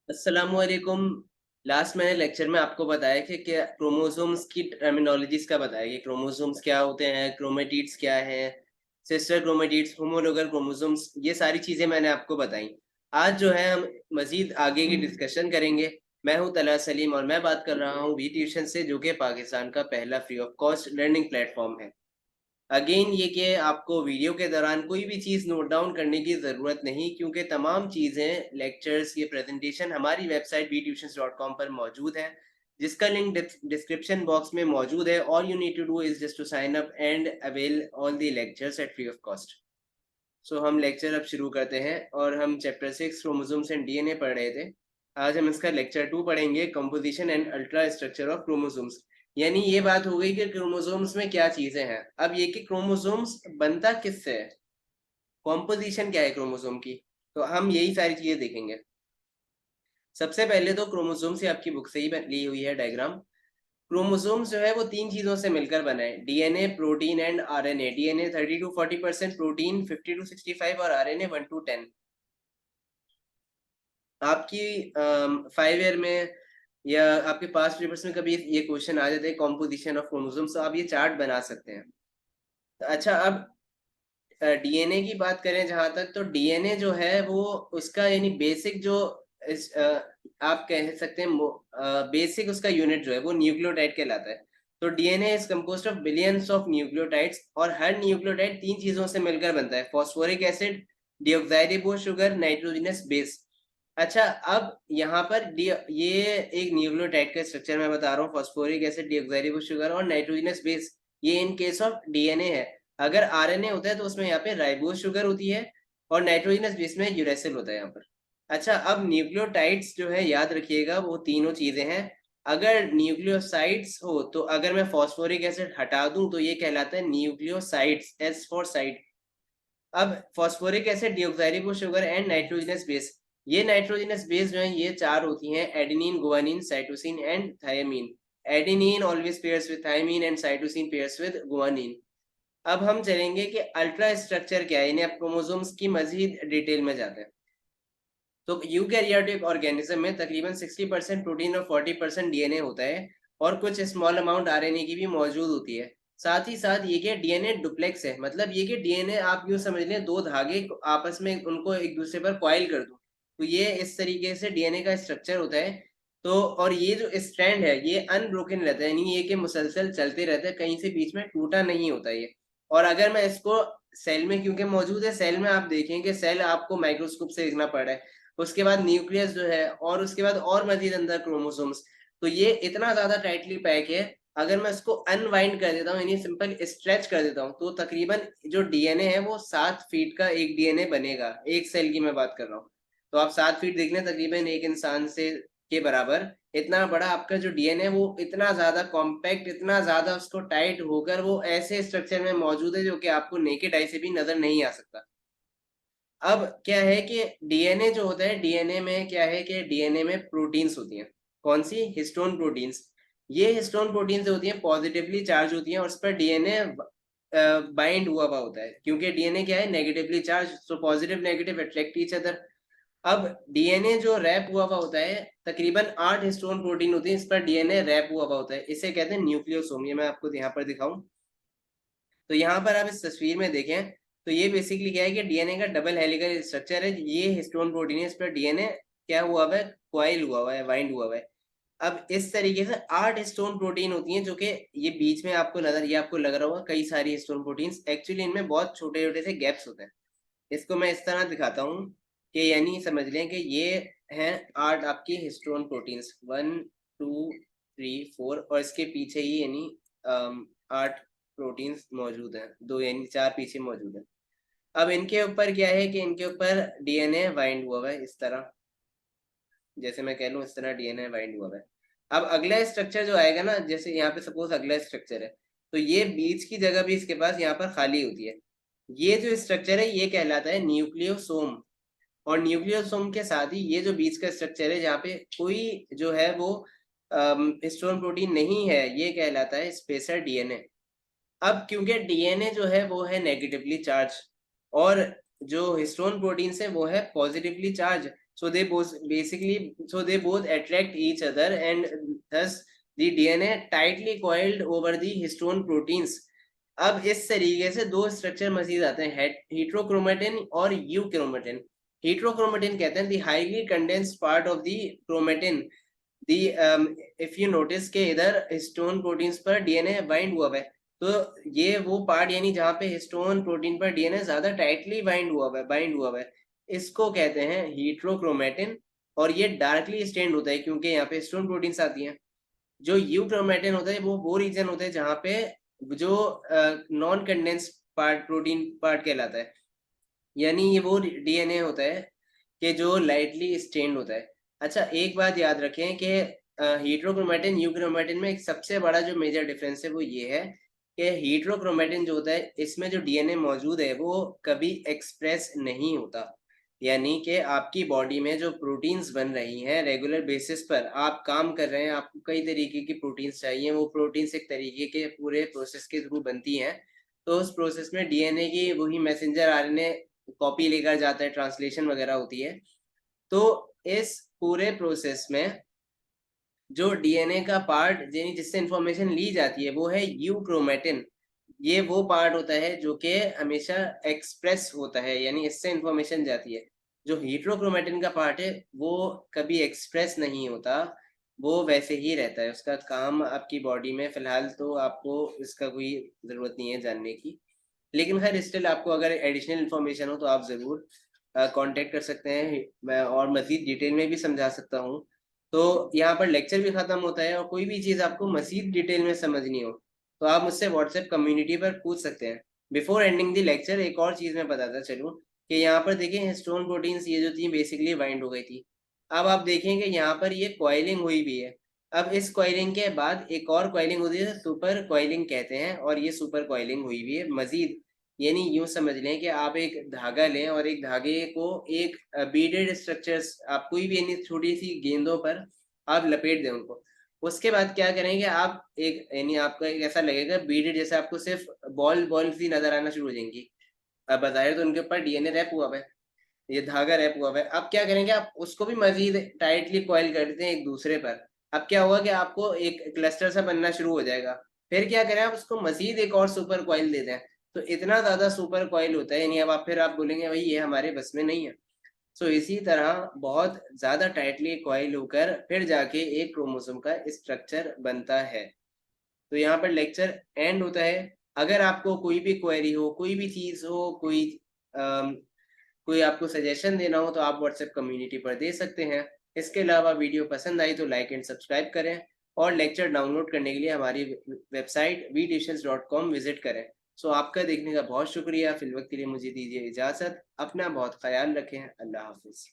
अस्सलामुअलैकुम। लास्ट मैंने लेक्चर में आपको बताया कि क्या क्रोमोसोम्स की टर्मिनोलॉजीज का बताया कि क्रोमोसोम्स क्या होते हैं, क्रोमेटिड्स क्या हैं, सिस्टर क्रोमेटिड्स, होमोलोगल क्रोमोसोम्स, ये सारी चीज़ें मैंने आपको बताई। आज जो है हम मज़ीद आगे की डिस्कशन करेंगे। मैं हूं तला सलीम और मैं बात कर रहा हूं वी ट्यूशन से, जो कि पाकिस्तान का पहला free of cost learning platform है। अगेन ये कि आपको वीडियो के दौरान कोई भी चीज़ नोट डाउन करने की ज़रूरत नहीं, क्योंकि तमाम चीज़ें, लेक्चर्स, ये प्रेजेंटेशन हमारी वेबसाइट btutions.com पर मौजूद है, जिसका लिंक डिस्क्रिप्शन बॉक्स में मौजूद है। All you need to do is just to sign up and avail all the lectures at free of cost. So हम लेक्चर अब शुरू करते हैं और हम चैप्टर 6 क्रोमोसोम्स एंड डीएनए पढ़ रहे थे। आज हम इसका लेक्चर 2 पढ़ेंगे, composition and ultra structure of chromosomes. यानी ये बात हो गई कि क्रोमोसोम्स में क्या चीजें हैं। अब ये कि क्रोमोसोम्स बनता किससे है, कॉम्पोजिशन क्या है क्रोमोसोम की, तो हम यही सारी चीजें देखेंगे। सबसे पहले तो क्रोमोसोम से आपकी बुक से ही ली हुई है डायग्राम। क्रोमोसोम्स जो है वो तीन चीजों से मिलकर बना है, DNA, protein and RNA. DNA 30 to 40%, protein 50 to 65 और आरएनए 1 to 10। आपकी 5 ईयर में या आपके पास पेपर्स में कभी ये क्वेश्चन आ जाते हैं कॉम्पोजिशन ऑफ क्रोमोसोम्स, तो आप ये चार्ट बना सकते हैं। तो अच्छा, अब डीएनए की बात करें जहां तक, तो डीएनए जो है वो उसका यानी बेसिक जो आप कह सकते हैं बेसिक उसका यूनिट जो है वो न्यूक्लियोटाइड कहलाता है। तो DNA is composed of billions of nucleotides, और हर न्यूक्लियोटाइड तीन चीजों से मिलकर बनता है, phosphoric acid, deoxyribo sugar, nitrogenous base. अच्छा, अब यहाँ पर ये एक न्यूक्लियोटाइड का स्ट्रक्चर मैं बता रहा हूँ, फॉस्फोरिक एसिड, डीऑक्साइरिबो शुगर और नाइट्रोजनस बेस। ये इन केस ऑफ डीएनए है। अगर आरएनए होता है तो उसमें यहाँ पे राइबोज शुगर होती है और नाइट्रोजनस बेस में यूरेसिल होता है यहाँ पर। अच्छा, अब न्यूक्लियोटाइड्स जो है याद रखिएगा वो तीनों चीजें हैं। अगर न्यूक्लियोसाइड्स हो तो अगर मैं फॉस्फोरिक एसिड हटा दूं तो ये कहलाता है न्यूक्लियोसाइड्स, एस फॉर साइड। अब phosphoric acid, deoxyribo sugar and nitrogenous base, ये नाइट्रोजनस बेस जो है ये चार होती हैं, adenine, guanine, cytosine and thymine. Adenine always pairs with thymine and cytosine pairs with guanine. अब हम चलेंगे कि अल्ट्रा स्ट्रक्चर क्या है, यानी अब क्रोमोसोम्स की मजीद डिटेल में जाते हैं। तो यूकैरियोटिक ऑर्गेनिज्म में तकरीबन 60% प्रोटीन और 40% डीएनए होता है, और कुछ स्मॉल अमाउंट आरएनए की भी मौजूद होती है। साथ ही साथ ये क्या डीएनए डुप्लेक्स है, मतलब ये कि डीएनए आप यूं समझ लें दो धागे आपस में उनको एक दूसरे पर कॉइल कर दो, तो ये इस तरीके से डीएनए का स्ट्रक्चर होता है। तो और ये जो स्ट्रैंड है ये अनब्रोकन रहता है, यानी ये कि मुसलसल चलते रहता है, कहीं से बीच में टूटा नहीं होता ये। और अगर मैं इसको सेल में क्योंकि मौजूद है, सेल में आप देखेंगे सेल आपको माइक्रोस्कोप से देखना पड़ रहा है, उसके बाद न्यूक्लियस जो है, और उसके बाद और मजीद अंदर क्रोमोसोम्स। तो ये इतना ज्यादा टाइटली पैक है, अगर मैं इसको अनवाइंड कर देता हूँ यानी सिंपल स्ट्रेच कर देता हूँ, तो तकरीबन जो डीएनए है वो 7 फीट का एक डीएनए बनेगा, एक सेल की मैं बात कर रहा हूँ। तो आप 7 फीट देख लें, तकरीबन एक इंसान से के बराबर इतना बड़ा आपका जो डीएनए है, वो इतना ज्यादा कॉम्पैक्ट, इतना ज्यादा उसको टाइट होकर वो ऐसे स्ट्रक्चर में मौजूद है जो कि आपको नेकेड आई से भी नजर नहीं आ सकता। अब क्या है कि डीएनए जो होता है, डीएनए में क्या है कि डीएनए में प्रोटीन्स होती हैं। कौन सी? Histone proteins. ये हिस्टोन प्रोटीन्स होती हैं, पॉजिटिवली चार्ज होती हैं और उस पर डीएनए बाइंड हुआ होता है, क्योंकि डीएनए क्या है, negatively charge, so positive negative attract each other. अब डीएनए जो रैप हुआ होता है, तकरीबन 8 हिस्टोन प्रोटीन होती है, इस पर डीएनए रैप हुआ होता है, इसे कहते हैं न्यूक्लियोसोम। ये मैं आपको यहाँ पर दिखाऊं, तो यहाँ पर आप इस तस्वीर में देखें, तो ये बेसिकली क्या है कि डीएनए का डबल हेलिकल स्ट्रक्चर है। ये हिस्टोन प्रोटीन है, इस पर डीएनए क्या हुआ हुआ है, क्वाइल हुआ है, वाइंड हुआ हुआ है। अब इस तरीके से 8 हिस्टोन प्रोटीन होती हैं, जो कि ये बीच में आपको नजर, ये आपको लग रहा होगा कई सारी हिस्टोन प्रोटीन्स, एक्चुअली इनमें बहुत छोटे छोटे से गैप्स होते हैं। इसको मैं इस तरह दिखाता हूँ कि यानी समझ लें कि ये हैं 8 आपकी हिस्टोन प्रोटीन्स, 1 2 3 4, और इसके पीछे ही यानी 8 प्रोटीन्स मौजूद हैं, दो यानी 4 पीछे मौजूद हैं। अब इनके ऊपर क्या है कि इनके ऊपर डीएनए बाइंड हुआ है, इस तरह, जैसे मैं कह लूँ इस तरह डीएनए बाइंड हुआ है। अब अगला स्ट्रक्चर जो आएगा ना, जैसे यहाँ पे सपोज अगला स्ट्रक्चर है, तो ये बीच की जगह भी इसके पास यहाँ पर खाली होती है। ये जो स्ट्रक्चर है ये कहलाता है न्यूक्लियोसोम। और न्यूक्लियोसोम के साथ ही ये जो बीच का स्ट्रक्चर है जहाँ पे कोई जो है वो हिस्टोन प्रोटीन नहीं है, ये कहलाता है स्पेसर डीएनए। अब क्योंकि डीएनए जो है वो है नेगेटिवली चार्ज, और जो हिस्टोन प्रोटीन्स है वो है positively charge, so they both attract each other and thus the DNA tightly coiled over the histone proteins. अब इस तरीके से दो स्ट्रक्चर मजीद आते हैं, हेट्रोक्रोमेटिन और यूक्रोमेटिन। हेट्रोक्रोमेटिन कहते हैं the highly condensed part of the chromatin. The if you notice के इधर हिस्टोन प्रोटीन्स पर डीएनए बाइंड हुआ है, तो ये वो पार्ट यानी जहाँ पे हिस्टोन प्रोटीन पर डीएनए ज्यादा टाइटली बाइंड हुआ है, इसको कहते हैं हेट्रोक्रोमेटिन। और ये डार्कली स्टेन्ड होता है क्योंकि यहाँ पे हिस्टोन प्रोटीन्स आती हैं। जो यूक्रोमेटिन होता है वो रीजन होता है जहाँ पे जो non condense part protein part कहलाता है, यानी ये वो डीएनए होता है कि जो लाइटली स्टेन्ड होता है। अच्छा, एक बात याद रखें कि हेट्रोक्रोमेटिन यूक्रोमेटिन में एक सबसे बड़ा जो मेजर डिफरेंस है वो ये है कि हेट्रोक्रोमेटिन जो होता है इसमें जो डीएनए मौजूद है वो कभी एक्सप्रेस नहीं होता, यानी कि आपकी बॉडी में जो प्रोटीन्स बन रही हैं रेगुलर बेसिस पर, आप काम कर रहे हैं, आपको कई तरीके की प्रोटीन्स चाहिए, वो प्रोटीन्स एक तरीके के पूरे प्रोसेस के थ्रू बनती हैं। तो उस प्रोसेस में डीएनए की वही मैसेंजर आरएनए कॉपी लेकर जाता है, ट्रांसलेशन वगैरह होती है। तो इस पूरे प्रोसेस में जो डीएनए का पार्ट यानी जिससे इंफॉर्मेशन ली जाती है वो है यूक्रोमेटिन। ये वो पार्ट होता है जो कि हमेशा एक्सप्रेस होता है, यानी इससे इंफॉर्मेशन जाती है। जो हेट्रोक्रोमेटिन का पार्ट है वो कभी एक्सप्रेस नहीं होता, वो वैसे ही रहता है। उसका काम आपकी बॉडी में फिलहाल तो आपको इसका कोई ज़रूरत नहीं है जानने की, लेकिन खैर स्टिल आपको अगर एडिशनल इन्फॉर्मेशन हो तो आप ज़रूर कांटेक्ट कर सकते हैं, मैं और मज़ीद डिटेल में भी समझा सकता हूँ। तो यहाँ पर लेक्चर भी ख़त्म होता है, और कोई भी चीज़ आपको मज़ीद डिटेल में समझनी हो तो आप मुझसे व्हाट्सएप कम्युनिटी पर पूछ सकते हैं। बिफोर एंडिंग द लेक्चर एक और चीज़ मैं बताता चलूँ कि यहाँ पर देखिए हिस्टोन प्रोटीन्स ये जो थी बेसिकली बाइंड हो गई थी। अब आप देखेंगे यहाँ पर ये कॉइलिंग हुई भी है। अब इस कॉइलिंग के बाद एक और कॉइलिंग होती है, सुपर कॉइलिंग कहते हैं, और ये सुपर कॉइलिंग हुई भी है मज़ीद। यानी यूँ समझ लें कि आप एक धागा लें और एक धागे को एक बीडेड स्ट्रक्चर्स आप कोई भी यानी छोटी-सी गेंदों पर आप लपेट दें उनको। उसके बाद क्या करेंगे आप एक यानी आपको एक ऐसा लगेगा बीडेड, जैसे आपको सिर्फ़ बॉल सी नज़र आना शुरू हो जाएँगी। अब बज़ाहिर तो उनके ऊपर डीएनए रैप हुआ हुआ है, ये धागा रैप हुआ हुआ है। अब क्या करेंगे आप उसको भी मज़ीद टाइटली कॉइल कर देते हैं एक दूसरे पर। अब क्या होगा कि आपको एक क्लस्टर सा बनना शुरू हो जाएगा। फिर क्या करें आप उसको मज़ीद एक और सुपर कॉइल दे दें। तो इतना ज़्यादा सुपर कॉइल होता है, यानी अब आप फिर आप बोलेंगे भई ये हमारे बस में नहीं है। सो इसी तरह बहुत ज़्यादा टाइटली कॉइल होकर फिर जाके एक क्रोमोसोम का स्ट्रक्चर बनता है। तो यहाँ पर लेक्चर एंड होता है। अगर आपको कोई भी क्वेरी हो, कोई भी चीज़ हो, अम, कोई आपको सजेशन देना हो तो आप व्हाट्सएप कम्युनिटी पर दे सकते हैं। इसके अलावा वीडियो पसंद आई तो लाइक एंड सब्सक्राइब करें, और लेक्चर डाउनलोड करने के लिए हमारी वेबसाइट vtutions.com विजिट करें। सो आपका देखने का बहुत शुक्रिया। फिलवक्त के लिए मुझे दीजिए इजाज़त। अपना बहुत ख़याल रखें। अल्लाह हाफ़िज़।